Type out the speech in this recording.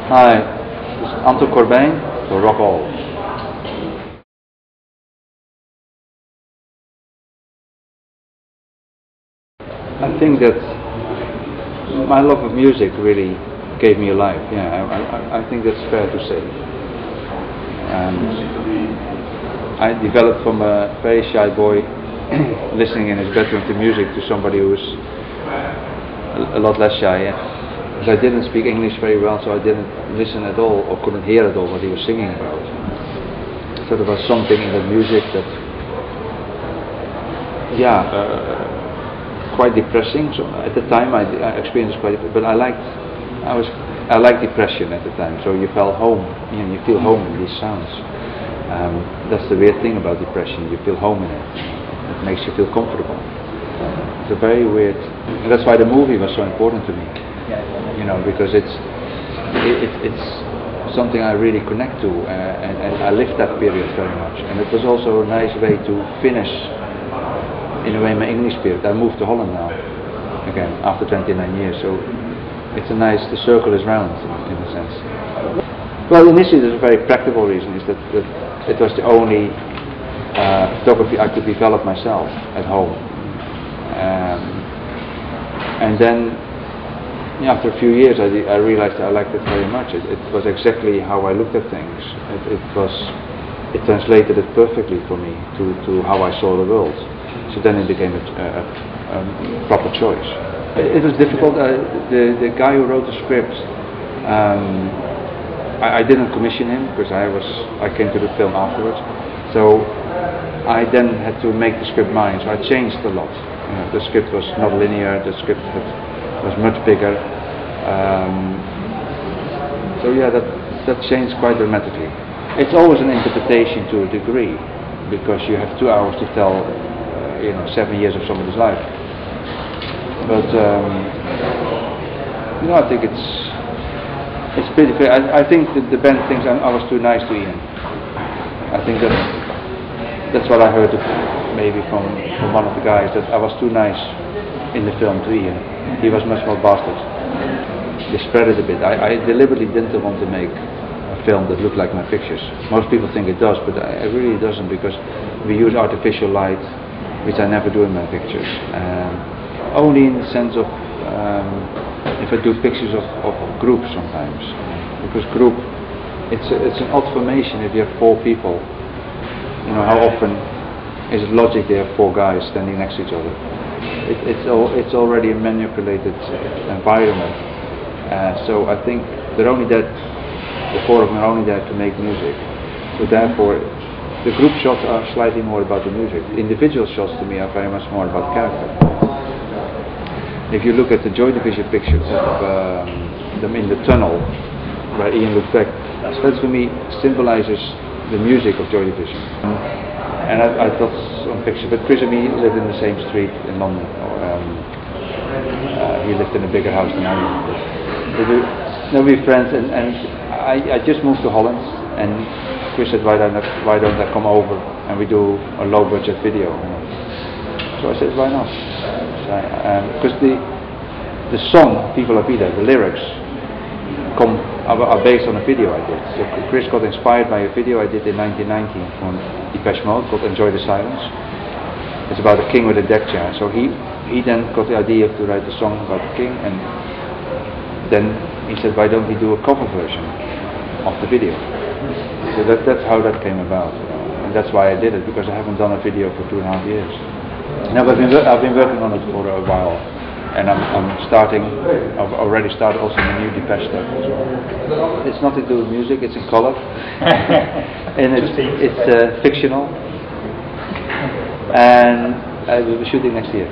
Hi, this is Anton Corbjin for Rockol. I think that my love of music really gave me a life. Yeah, I think that's fair to say. I developed from a very shy boy listening in his bedroom to music to somebody who was a lot less shy. Because I didn't speak English very well, so I didn't listen at all or couldn't hear at all what he was singing about. So there was something in the music that, quite depressing. So at the time I experienced quite, but I liked depression at the time. So you felt home, you feel home in these sounds. That's the weird thing about depression. You feel home in it. It makes you feel comfortable. It's a very weird, and that's why the movie was so important to me. Because it's something I really connect to, and I lived that period very much. And it was also a nice way to finish, in a way, my English period. I moved to Holland now, again, after 29 years, so it's a nice, the circle is round, in a sense. Well, initially there's a very practical reason, is that it was the only photography I could develop myself at home. And then, after a few years, I realized I liked it very much. It was exactly how I looked at things. It translated it perfectly for me to how I saw the world. So then it became a proper choice. It was difficult. The guy who wrote the script, I didn't commission him because I came to the film afterwards. So I then had to make the script mine. So I changed a lot. The script was not linear. The script was much bigger. So yeah, that changed quite dramatically. It's always an interpretation to a degree, because you have 2 hours to tell 7 years of somebody's life. But I think it's pretty fair. I think that the band thinks I was too nice to Ian. I think that's what I heard maybe from one of the guys, that I was too nice in the film to Ian. He was much more bastard. They spread it a bit. I deliberately didn't want to make a film that looked like my pictures. Most people think it does, but it really doesn't, because we use artificial light, which I never do in my pictures. Only in the sense of if I do pictures of groups sometimes, because group, it's an odd formation. If you have 4 people, how often is it logic they have 4 guys standing next to each other? It's already a manipulated environment. So I think they're only there, the 4 of them are only there to make music. So therefore, the group shots are slightly more about the music. The individual shots to me are very much more about character. If you look at the Joy Division picture of them in the tunnel, where Ian looked back, that for me symbolizes the music of Joy Division. And I thought some picture, but Chris and me lived in the same street in London. He lived in a bigger house than I did. We're friends, and I just moved to Holland, and Chris said, why don't I come over and we do a low budget video? So I said, why not? Because the song People Are Vida, the lyrics are based on a video I did. So Chris got inspired by a video I did in 1990 from Depeche Mode called Enjoy the Silence. It's about a king with a deck chair. So he then got the idea to write a song about the king, and then he said, why don't we do a cover version of the video? So that's how that came about. And that's why I did it, because I haven't done a video for 2.5 years. Now I've been working on it for a while, and I've already started also the new Depeche stuff as well. It's nothing to do with music, it's in color. And it's fictional. And I will be shooting next year.